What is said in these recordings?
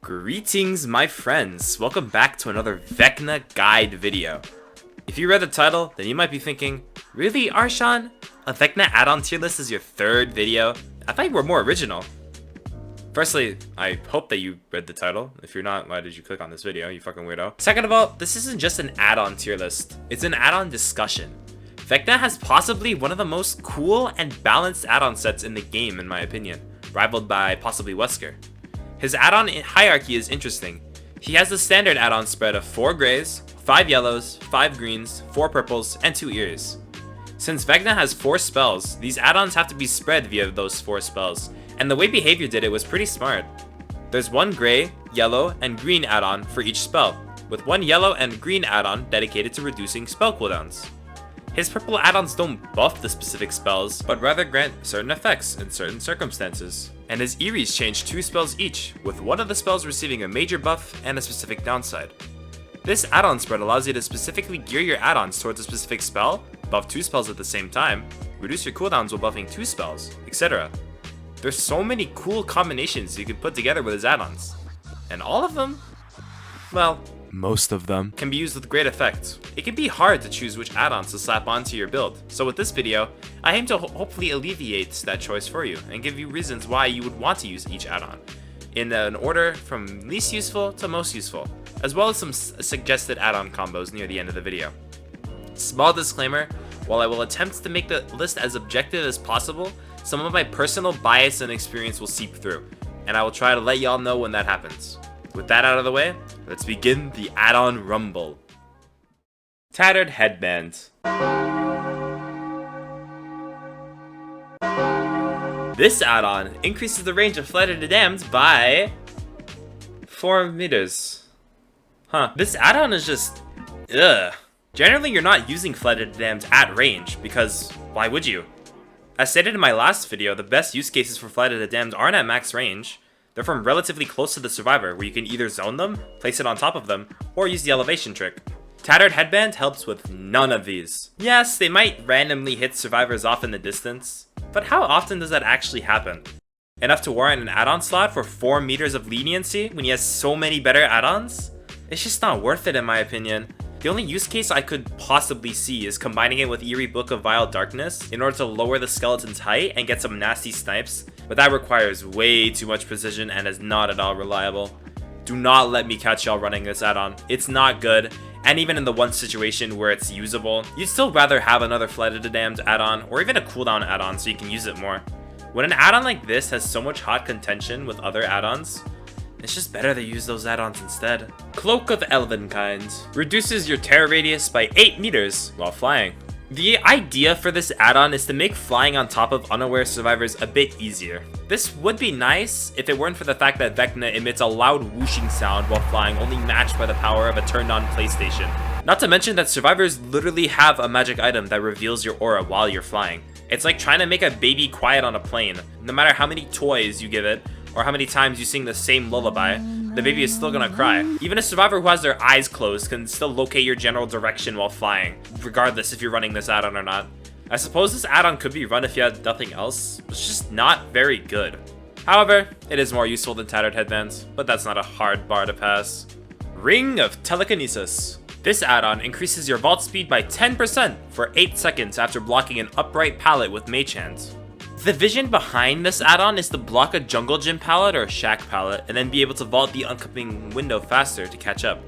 Greetings my friends, welcome back to another Vecna guide video. If you read the title, then you might be thinking, really Arshan? A Vecna Addon tier list is your third video? I thought you were more original. Firstly, I hope that you read the title. If you're not, why did you click on this video, you fucking weirdo? Second of all, this isn't just an add-on tier list, it's an add-on discussion. Vecna has possibly one of the most cool and balanced add-on sets in the game in my opinion, rivaled by possibly Wesker. His add-on hierarchy is interesting. He has the standard add-on spread of 4 grays, 5 yellows, 5 greens, 4 purples, and 2 ears. Since Vecna has 4 spells, these add-ons have to be spread via those 4 spells, and the way Behavior did it was pretty smart. There's 1 gray, yellow, and green add-on for each spell, with 1 yellow and green add-on dedicated to reducing spell cooldowns. His purple add-ons don't buff the specific spells, but rather grant certain effects in certain circumstances. And his Eries change 2 spells each, with one of the spells receiving a major buff and a specific downside. This add-on spread allows you to specifically gear your add-ons towards a specific spell, buff 2 spells at the same time, reduce your cooldowns while buffing 2 spells, etc. There's so many cool combinations you can put together with his add-ons. And all of them, well, most of them, can be used with great effect. It can be hard to choose which add-ons to slap onto your build, so with this video, I aim to hopefully alleviate that choice for you, and give you reasons why you would want to use each add-on, in an order from least useful to most useful, as well as some suggested add-on combos near the end of the video. Small disclaimer, while I will attempt to make the list as objective as possible, some of my personal bias and experience will seep through, and I will try to let y'all know when that happens. With that out of the way, let's begin the add-on rumble. Tattered Headband. This add-on increases the range of Flight of the Damned by 4 meters. This add-on is just, ugh. Generally, you're not using Flight of the Damned at range, because why would you? As stated in my last video, the best use cases for Flight of the Damned aren't at max range. They're from relatively close to the survivor, where you can either zone them, place it on top of them, or use the elevation trick. Tattered Headband helps with none of these. Yes, they might randomly hit survivors off in the distance, but how often does that actually happen? Enough to warrant an add-on slot for 4 meters of leniency when he has so many better add-ons? It's just not worth it in my opinion. The only use case I could possibly see is combining it with Eerie Book of Vial Darkness in order to lower the skeleton's height and get some nasty snipes, but that requires way too much precision and is not at all reliable. Do not let me catch y'all running this add-on. It's not good, and even in the one situation where it's usable, you'd still rather have another Flight of the Damned add-on or even a cooldown add-on so you can use it more. When an add-on like this has so much hot contention with other add-ons, it's just better to use those add-ons instead. Cloak of Elvenkind reduces your terror radius by 8 meters while flying. The idea for this add-on is to make flying on top of unaware survivors a bit easier. This would be nice if it weren't for the fact that Vecna emits a loud whooshing sound while flying, only matched by the power of a turned-on PlayStation. Not to mention that survivors literally have a magic item that reveals your aura while you're flying. It's like trying to make a baby quiet on a plane. No matter how many toys you give it, or how many times you sing the same lullaby, the baby is still gonna cry. Even a survivor who has their eyes closed can still locate your general direction while flying, regardless if you're running this add-on or not. I suppose this add-on could be run if you had nothing else, but it's just not very good. However, it is more useful than Tattered Headbands, but that's not a hard bar to pass. Ring of Telekinesis. This add-on increases your vault speed by 10% for 8 seconds after blocking an upright pallet with Mage Hand. The vision behind this add-on is to block a jungle gym pallet or a shack pallet, and then be able to vault the oncoming window faster to catch up.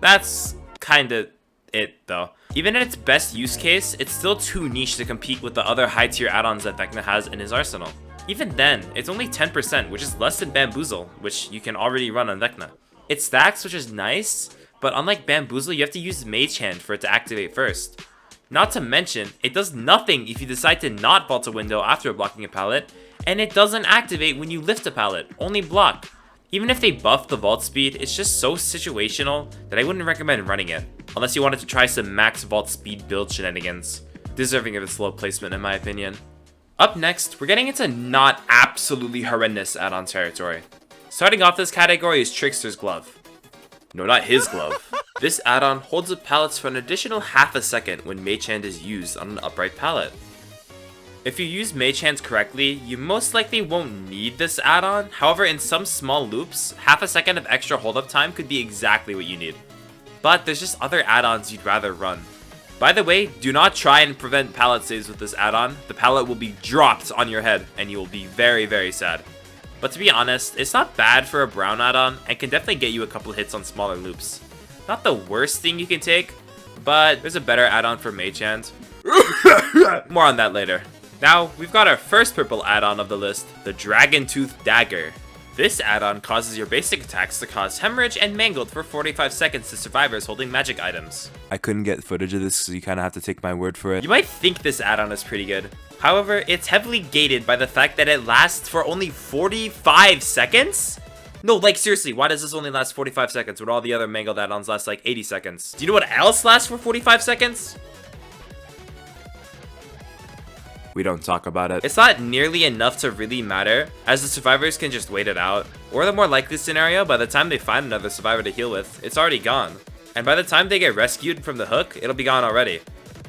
That's kinda it though. Even in its best use case, it's still too niche to compete with the other high tier add-ons that Vecna has in his arsenal. Even then, it's only 10%, which is less than Bamboozle, which you can already run on Vecna. It stacks, which is nice, but unlike Bamboozle, you have to use Mage Hand for it to activate first. Not to mention, it does nothing if you decide to not vault a window after blocking a pallet, and it doesn't activate when you lift a pallet, only block. Even if they buff the vault speed, it's just so situational that I wouldn't recommend running it, unless you wanted to try some max vault speed build shenanigans, deserving of its low placement in my opinion. Up next, we're getting into not absolutely horrendous add-on territory. Starting off this category is Trickster's Glove. No, not his glove. This add-on holds up pallets for an additional half a second when Mage Hand is used on an upright pallet. If you use Mage Hands correctly, you most likely won't need this add-on. However, in some small loops, half a second of extra hold-up time could be exactly what you need. But there's just other add-ons you'd rather run. By the way, do not try and prevent pallet saves with this add-on. The pallet will be dropped on your head, and you will be very, very sad. But to be honest, it's not bad for a brown add-on, and can definitely get you a couple hits on smaller loops. Not the worst thing you can take, but there's a better add-on for Mage Hand. More on that later. Now, we've got our first purple add-on of the list, the Dragontooth Dagger. This add-on causes your basic attacks to cause hemorrhage and mangled for 45 seconds to survivors holding magic items. I couldn't get footage of this, so you kind of have to take my word for it. You might think this add-on is pretty good. However, it's heavily gated by the fact that it lasts for only 45 seconds? No, like seriously, why does this only last 45 seconds when all the other mangled add-ons last like 80 seconds? Do you know what else lasts for 45 seconds? We don't talk about it. It's not nearly enough to really matter, as the survivors can just wait it out. Or the more likely scenario, by the time they find another survivor to heal with, it's already gone. And by the time they get rescued from the hook, it'll be gone already.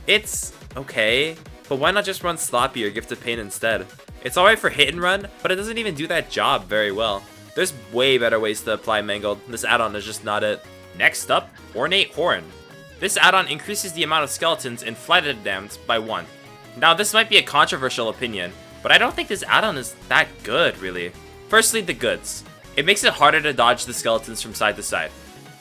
It's okay, but why not just run Sloppy or Gift of Pain instead? It's alright for hit and run, but it doesn't even do that job very well. There's way better ways to apply Mangled. This add-on is just not it. Next up, Ornate Horn. This add-on increases the amount of skeletons in Flighted Damned by 1. Now, this might be a controversial opinion, but I don't think this add-on is that good, really. Firstly, the goods. It makes it harder to dodge the skeletons from side to side.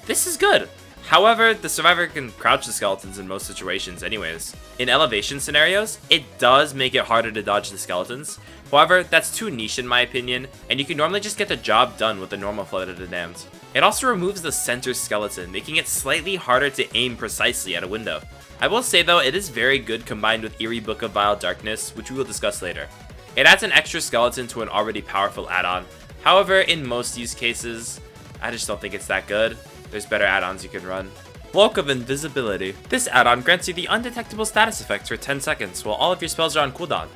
This is good. However, the survivor can crouch the skeletons in most situations anyways. In elevation scenarios, it does make it harder to dodge the skeletons. However, that's too niche in my opinion, and you can normally just get the job done with the normal Flighted Damned. It also removes the center skeleton, making it slightly harder to aim precisely at a window. I will say though, it is very good combined with Eerie Book of Vial Darkness, which we will discuss later. It adds an extra skeleton to an already powerful add-on. However, in most use cases, I just don't think it's that good. There's better add-ons you can run. Cloak of Invisibility. This add-on grants you the undetectable status effects for 10 seconds while all of your spells are on cooldown.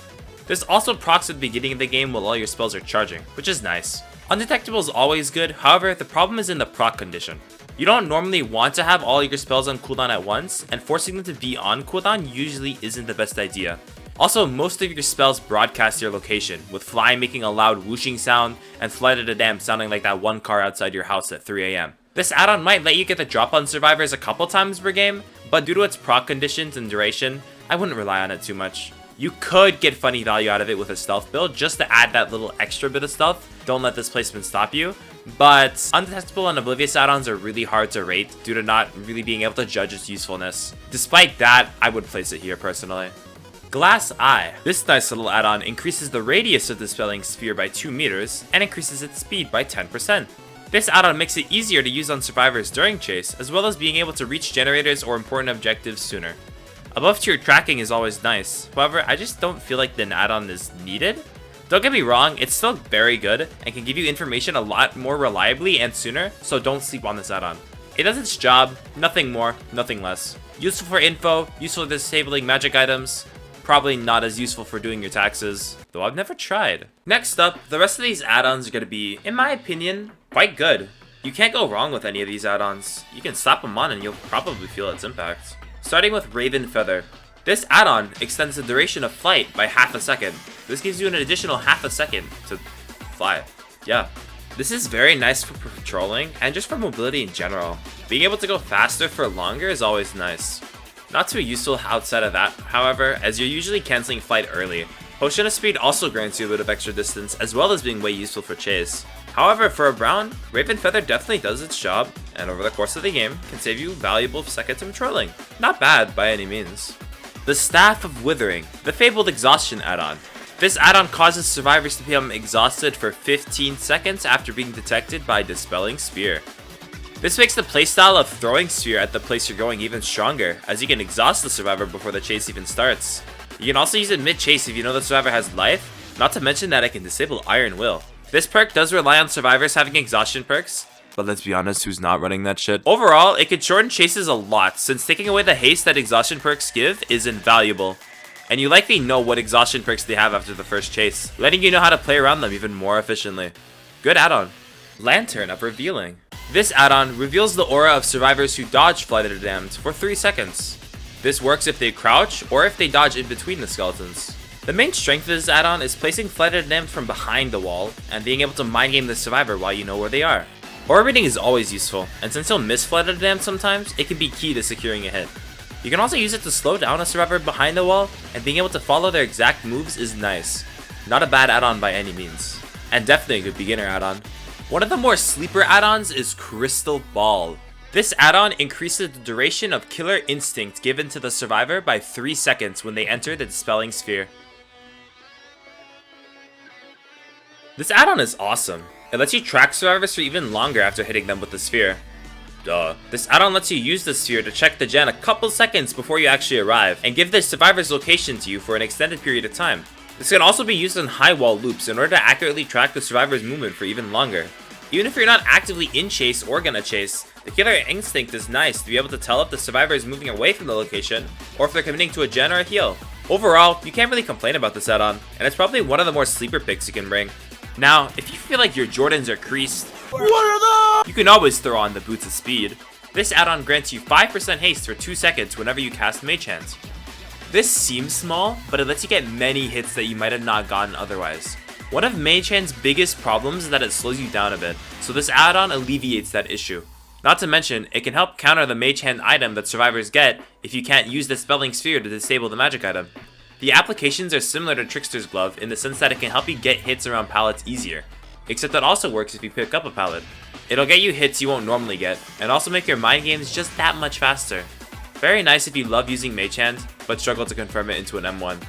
This also procs at the beginning of the game while all your spells are charging, which is nice. Undetectable is always good, however, the problem is in the proc condition. You don't normally want to have all your spells on cooldown at once, and forcing them to be on cooldown usually isn't the best idea. Also, most of your spells broadcast your location, with Fly making a loud whooshing sound, and Flighted Damned sounding like that one car outside your house at 3 AM. This add-on might let you get the drop on survivors a couple times per game, but due to its proc conditions and duration, I wouldn't rely on it too much. You could get funny value out of it with a stealth build, just to add that little extra bit of stealth. Don't let this placement stop you. But Undetectable and Oblivious add-ons are really hard to rate due to not really being able to judge its usefulness. Despite that, I would place it here personally. Glass Eye. This nice little add-on increases the radius of the dispelling sphere by 2 meters and increases its speed by 10%. This add-on makes it easier to use on survivors during chase, as well as being able to reach generators or important objectives sooner. Above tier tracking is always nice, however, I just don't feel like the add-on is needed. Don't get me wrong, it's still very good and can give you information a lot more reliably and sooner, so don't sleep on this add-on. It does its job, nothing more, nothing less. Useful for info, useful for disabling magic items, probably not as useful for doing your taxes, though I've never tried. Next up, the rest of these add-ons are going to be, in my opinion, quite good. You can't go wrong with any of these add-ons. You can slap them on and you'll probably feel its impact. Starting with Raven Feather. This add-on extends the duration of flight by half a second. This gives you an additional half a second to fly. Yeah. This is very nice for patrolling and just for mobility in general. Being able to go faster for longer is always nice. Not too useful outside of that, however, as you're usually canceling flight early. Potion of Speed also grants you a bit of extra distance, as well as being way useful for chase. However, for a brown, Raven Feather definitely does its job, and over the course of the game, can save you valuable seconds of patrolling. Not bad by any means. The Staff of Withering, the Fabled Exhaustion add-on. This add-on causes survivors to become exhausted for 15 seconds after being detected by Dispelling Spear. This makes the playstyle of throwing Spear at the place you're going even stronger, as you can exhaust the survivor before the chase even starts. You can also use it mid-chase if you know the survivor has life, not to mention that it can disable Iron Will. This perk does rely on survivors having exhaustion perks, But let's be honest, who's not running that shit? overall, it could shorten chases a lot, since taking away the haste that exhaustion perks give is invaluable. And you likely know what exhaustion perks they have after the first chase, letting you know how to play around them even more efficiently. Good add-on. Lantern of Revealing. This add-on reveals the aura of survivors who dodge Flighted Damned for 3 seconds. This works if they crouch or if they dodge in between the skeletons. The main strength of this add-on is placing Flooded Damned from behind the wall, and being able to mind game the survivor while you know where they are. Orbiting is always useful, and since you'll miss Flooded Damned sometimes, it can be key to securing a hit. You can also use it to slow down a survivor behind the wall, and being able to follow their exact moves is nice. Not a bad add-on by any means, and definitely a good beginner add-on. One of the more sleeper add-ons is Crystal Ball. This add-on increases the duration of Killer Instinct given to the survivor by 3 seconds when they enter the Dispelling Sphere. This add-on is awesome. It lets you track survivors for even longer after hitting them with the sphere. Duh. This add-on lets you use the sphere to check the gen a couple seconds before you actually arrive, and give the survivor's location to you for an extended period of time. This can also be used in high wall loops in order to accurately track the survivor's movement for even longer. Even if you're not actively in chase or gonna chase, the Killer Instinct is nice to be able to tell if the survivor is moving away from the location, or if they're committing to a gen or a heal. Overall, you can't really complain about this add-on, and it's probably one of the more sleeper picks you can bring. Now, if you feel like your Jordans are creased, you can always throw on the Boots of Speed. This add-on grants you 5% haste for 2 seconds whenever you cast Mage Hand. This seems small, but it lets you get many hits that you might have not gotten otherwise. One of Mage Hand's biggest problems is that it slows you down a bit, so this add-on alleviates that issue. Not to mention, it can help counter the Mage Hand item that survivors get if you can't use the Dispelling Sphere to disable the magic item. The applications are similar to Trickster's Glove in the sense that it can help you get hits around pallets easier, except that also works if you pick up a pallet. It'll get you hits you won't normally get, and also make your mind games just that much faster. Very nice if you love using Mage Hand, but struggle to confirm it into an M1.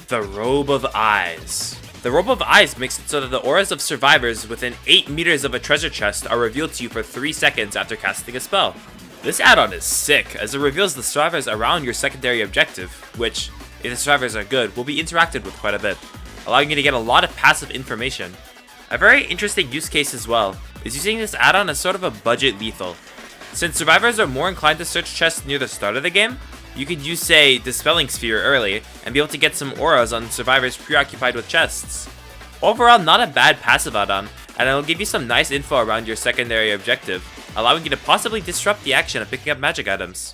The Robe of Eyes. The Robe of Eyes makes it so that the auras of survivors within 8 meters of a treasure chest are revealed to you for 3 seconds after casting a spell. This add-on is sick, as it reveals the survivors around your secondary objective, which, if the survivors are good, will be interacted with quite a bit, allowing you to get a lot of passive information. A very interesting use case as well is using this add-on as sort of a budget lethal. Since survivors are more inclined to search chests near the start of the game, you could use, say, Dispelling Sphere early, and be able to get some auras on survivors preoccupied with chests. Overall, not a bad passive add-on, and it'll give you some nice info around your secondary objective, allowing you to possibly disrupt the action of picking up magic items.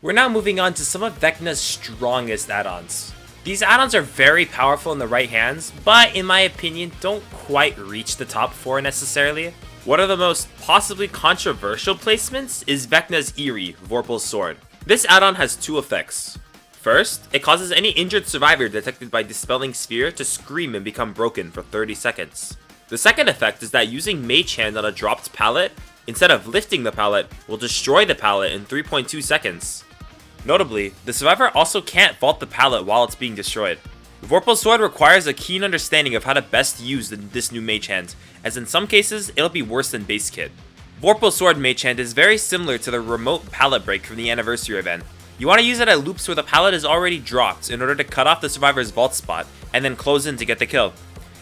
We're now moving on to some of Vecna's strongest add-ons. These add-ons are very powerful in the right hands, but in my opinion, don't quite reach the top 4 necessarily. One of the most possibly controversial placements is Vecna's Eerie, Vorpal Sword. This add-on has 2 effects. First, it causes any injured survivor detected by Dispelling Sphere to scream and become broken for 30 seconds. The second effect is that using Mage Hand on a dropped pallet, instead of lifting the pallet, will destroy the pallet in 3.2 seconds. Notably, the survivor also can't vault the pallet while it's being destroyed. Vorpal Sword requires a keen understanding of how to best use this new Mage Hand, as in some cases, it'll be worse than base kit. Vorpal Sword Mage Hand is very similar to the remote pallet break from the Anniversary event. You want to use it at loops where the pallet is already dropped in order to cut off the survivor's vault spot, and then close in to get the kill.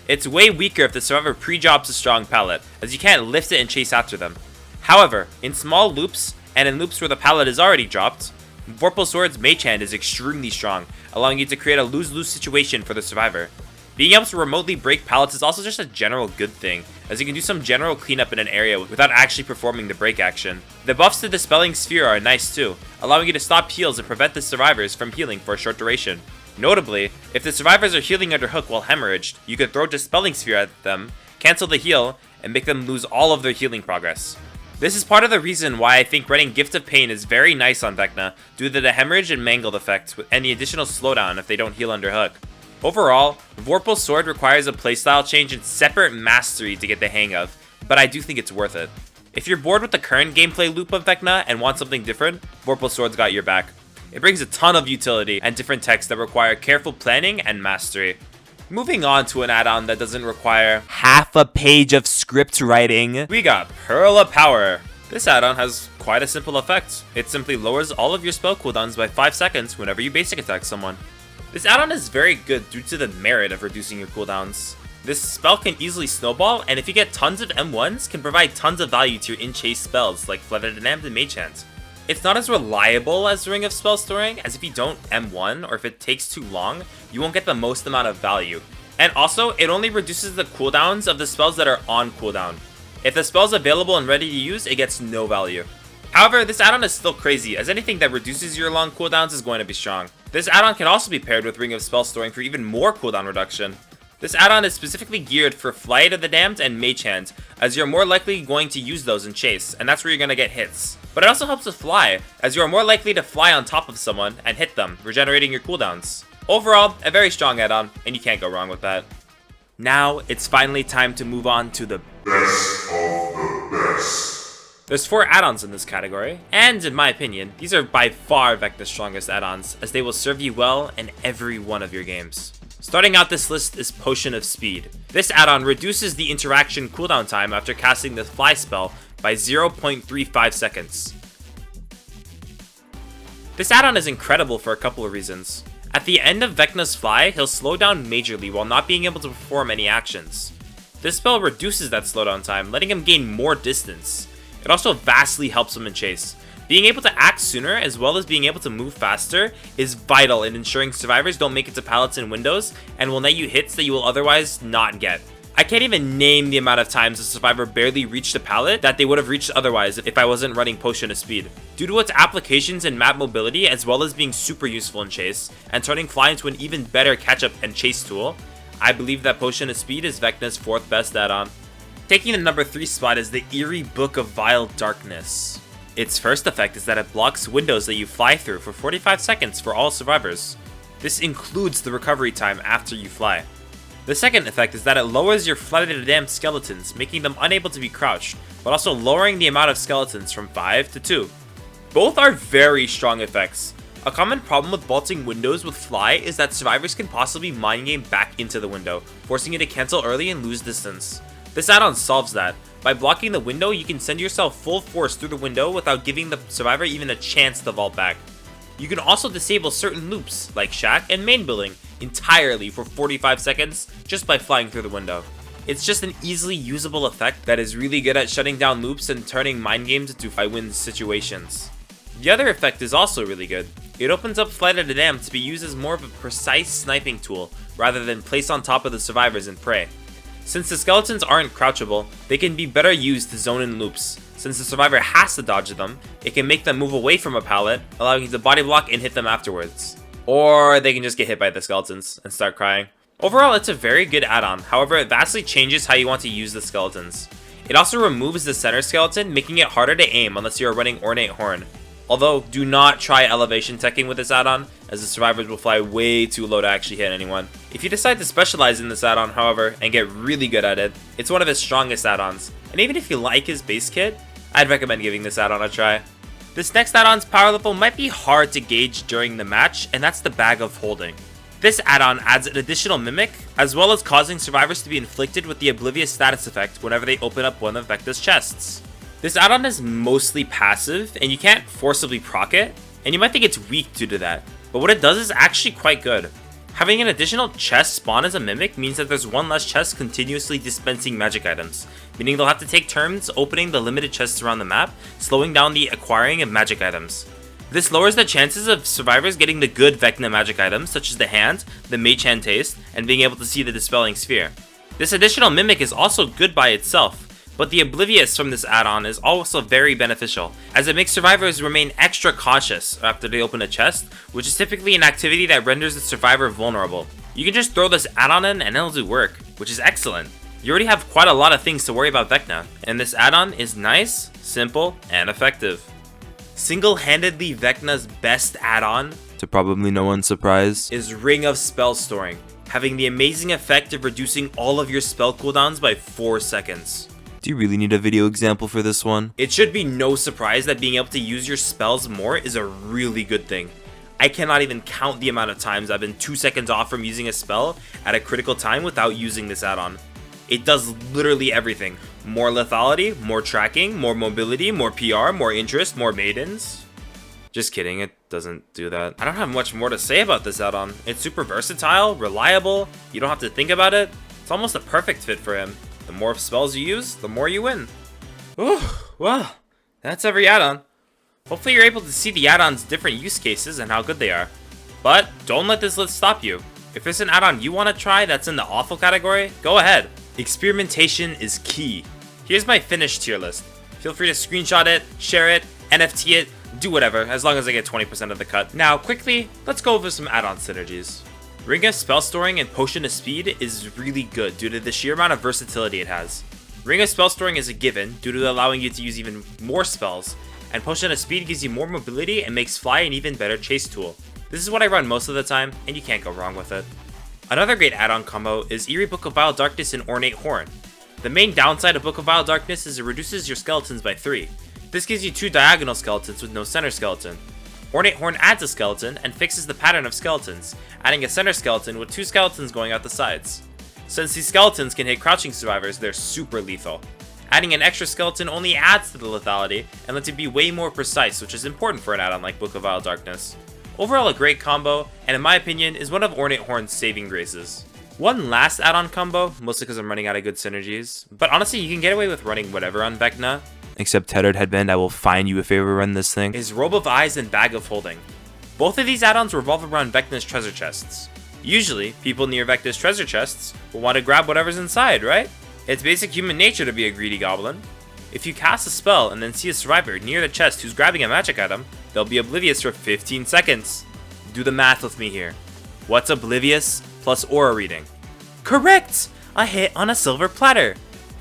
It's way weaker if the survivor pre-jobs a strong pallet, as you can't lift it and chase after them. However, in small loops, and in loops where the pallet is already dropped, Vorpal Sword's Mage Hand is extremely strong, allowing you to create a lose-lose situation for the survivor. Being able to remotely break pallets is also just a general good thing, as you can do some general cleanup in an area without actually performing the break action. The buffs to Dispelling Sphere are nice too, allowing you to stop heals and prevent the survivors from healing for a short duration. Notably, if the survivors are healing under hook while hemorrhaged, you could throw Dispelling Sphere at them, cancel the heal, and make them lose all of their healing progress. This is part of the reason why I think running Gift of Pain is very nice on Vecna, due to the hemorrhage and mangled effects and the additional slowdown if they don't heal under hook. Overall, Vorpal Sword requires a playstyle change and separate mastery to get the hang of, but I do think it's worth it. If you're bored with the current gameplay loop of Vecna and want something different, Vorpal Sword's got your back. It brings a ton of utility and different techs that require careful planning and mastery. Moving on to an add-on that doesn't require half a page of script writing, we got Pearl of Power. This add-on has quite a simple effect. It simply lowers all of your spell cooldowns by 5 seconds whenever you basic attack someone. This add-on is very good due to the merit of reducing your cooldowns. This spell can easily snowball, and if you get tons of M1s, can provide tons of value to your in-chase spells like Flooded Headband and Mage Hand. It's not as reliable as Ring of Spell Storing, as if you don't M1 or if it takes too long, you won't get the most amount of value. And also, it only reduces the cooldowns of the spells that are on cooldown. If the spell's available and ready to use, it gets no value. However, this add-on is still crazy, as anything that reduces your long cooldowns is going to be strong. This add-on can also be paired with Ring of Spell Storing for even more cooldown reduction. This add-on is specifically geared for Flight of the Damned and Mage Hand, as you're more likely going to use those in Chase, and that's where you're going to get hits. But it also helps with Fly, as you are more likely to fly on top of someone and hit them, regenerating your cooldowns. Overall, a very strong add-on, and you can't go wrong with that. Now, it's finally time to move on to the best of the best. There's 4 add-ons in this category, and in my opinion, these are by far Vecna's strongest add-ons, as they will serve you well in every one of your games. Starting out this list is Potion of Speed. This add-on reduces the interaction cooldown time after casting the Fly spell by 0.35 seconds. This add-on is incredible for a couple of reasons. At the end of Vecna's Fly, he'll slow down majorly while not being able to perform any actions. This spell reduces that slowdown time, letting him gain more distance. It also vastly helps him in Chase. Being able to act sooner, as well as being able to move faster, is vital in ensuring survivors don't make it to pallets and windows, and will net you hits that you will otherwise not get. I can't even name the amount of times a survivor barely reached a pallet that they would have reached otherwise if I wasn't running Potion of Speed. Due to its applications in map mobility, as well as being super useful in Chase, and turning Fly into an even better catch-up and chase tool, I believe that Potion of Speed is Vecna's 4th best add-on. Taking the number 3 spot is the Eerie Book of Vile Darkness. Its first effect is that it blocks windows that you fly through for 45 seconds for all survivors. This includes the recovery time after you fly. The second effect is that it lowers your Flight of the Damned skeletons, making them unable to be crouched, but also lowering the amount of skeletons from 5 to 2. Both are very strong effects. A common problem with vaulting windows with Fly is that survivors can possibly mind game back into the window, forcing you to cancel early and lose distance. This add-on solves that. By blocking the window, you can send yourself full force through the window without giving the survivor even a chance to vault back. You can also disable certain loops, like Shack and Main Building, entirely for 45 seconds just by flying through the window. It's just an easily usable effect that is really good at shutting down loops and turning mind games into I-win situations. The other effect is also really good. It opens up Flight of the Damned to be used as more of a precise sniping tool, rather than placed on top of the survivors in prey. Since the skeletons aren't crouchable, they can be better used to zone in loops. Since the survivor has to dodge them, it can make them move away from a pallet, allowing you to body block and hit them afterwards. Or they can just get hit by the skeletons and start crying. Overall, it's a very good add-on, however it vastly changes how you want to use the skeletons. It also removes the center skeleton, making it harder to aim unless you are running Ornate Horn. Although, do not try elevation teching with this add-on, as the survivors will fly way too low to actually hit anyone. If you decide to specialize in this add-on, however, and get really good at it, it's one of his strongest add-ons. And even if you like his base kit, I'd recommend giving this add-on a try. This next add-on's power level might be hard to gauge during the match, and that's the Bag of Holding. This add-on adds an additional Mimic, as well as causing survivors to be inflicted with the Oblivious status effect whenever they open up one of Vecna's chests. This add-on is mostly passive, and you can't forcibly proc it, and you might think it's weak due to that, but what it does is actually quite good. Having an additional chest spawn as a Mimic means that there's one less chest continuously dispensing magic items, meaning they'll have to take turns opening the limited chests around the map, slowing down the acquiring of magic items. This lowers the chances of survivors getting the good Vecna magic items, such as the hand, the Mage Hand Taste, and being able to see the Dispelling Sphere. This additional Mimic is also good by itself, but the Oblivious from this add-on is also very beneficial, as it makes survivors remain extra cautious after they open a chest, which is typically an activity that renders the survivor vulnerable. You can just throw this add-on in and it'll do work, which is excellent. You already have quite a lot of things to worry about Vecna, and this add-on is nice, simple, and effective. Single-handedly Vecna's best add-on, To probably no one's surprise, is Ring of Spell Storing, having the amazing effect of reducing all of your spell cooldowns by 4 seconds. do you really need a video example for this one? It should be no surprise that being able to use your spells more is a really good thing. I cannot even count the amount of times I've been 2 seconds off from using a spell at a critical time without using this add-on. It does literally everything. More lethality, more tracking, more mobility, more PR, more interest, more maidens. Just kidding, it doesn't do that. I don't have much more to say about this add-on. It's super versatile, reliable, you don't have to think about it. It's almost a perfect fit for him. The more spells you use, the more you win. Ooh, well, that's every add-on. Hopefully you're able to see the add-on's different use cases and how good they are. But don't let this list stop you. If there's an add-on you want to try that's in the awful category, go ahead. Experimentation is key. Here's my finished tier list. Feel free to screenshot it, share it, NFT it, do whatever, as long as I get 20% of the cut. Now, quickly, let's go over some add-on synergies. Ring of Spell Storing and Potion of Speed is really good due to the sheer amount of versatility it has. Ring of Spell Storing is a given due to allowing you to use even more spells, and Potion of Speed gives you more mobility and makes Fly an even better chase tool. This is what I run most of the time, and you can't go wrong with it. Another great add-on combo is Eerie Book of Vile Darkness and Ornate Horn. The main downside of Book of Vile Darkness is it reduces your skeletons by 3. This gives you 2 diagonal skeletons with no center skeleton. Ornate Horn adds a skeleton and fixes the pattern of skeletons, adding a center skeleton with 2 skeletons going out the sides. Since these skeletons can hit crouching survivors, they're super lethal. Adding an extra skeleton only adds to the lethality and lets it be way more precise, which is important for an add-on like Book of Vile Darkness. Overall a great combo, and in my opinion is one of Ornate Horn's saving graces. One last add-on combo, mostly because I'm running out of good synergies, but honestly you can get away with running whatever on Vecna, Except Tattered Headband, I will find you if you ever run this thing. is Robe of Eyes and Bag of Holding. Both of these add-ons revolve around Vecna's treasure chests. Usually, people near Vecna's treasure chests will want to grab whatever's inside, right? It's basic human nature to be a greedy goblin. If you cast a spell and then see a survivor near the chest who's grabbing a magic item, they'll be oblivious for 15 seconds. Do the math with me here. What's oblivious plus aura reading? Correct! A hit on a silver platter!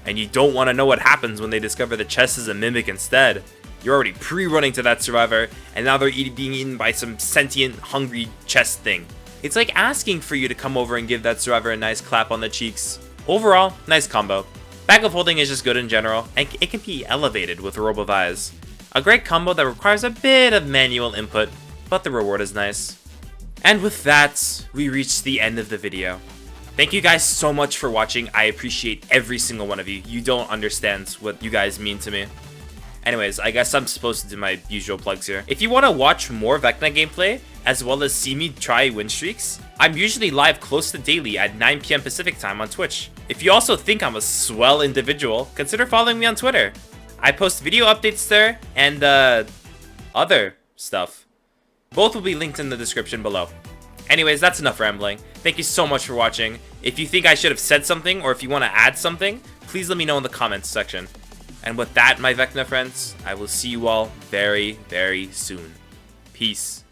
And you don't want to know what happens when they discover the chest is a mimic instead. You're already pre-running to that survivor, and now they're being eaten by some sentient, hungry chest thing. It's like asking for you to come over and give that survivor a nice clap on the cheeks. Overall, nice combo. Bag of Holding is just good in general, and it can be elevated with Robe of Eyes. A great combo that requires a bit of manual input, but the reward is nice. And with that, we reach the end of the video. Thank you guys so much for watching. I appreciate every single one of you. You don't understand what you guys mean to me. Anyways, I guess I'm supposed to do my usual plugs here. If you want to watch more Vecna gameplay, as well as see me try win streaks, I'm usually live close to daily at 9 PM Pacific time on Twitch. If you also think I'm a swell individual, consider following me on Twitter. I post video updates there and other stuff. Both will be linked in the description below. Anyways, that's enough rambling. Thank you so much for watching. If you think I should have said something or if you want to add something, please let me know in the comments section. And with that, my Vecna friends, I will see you all very, very soon. Peace.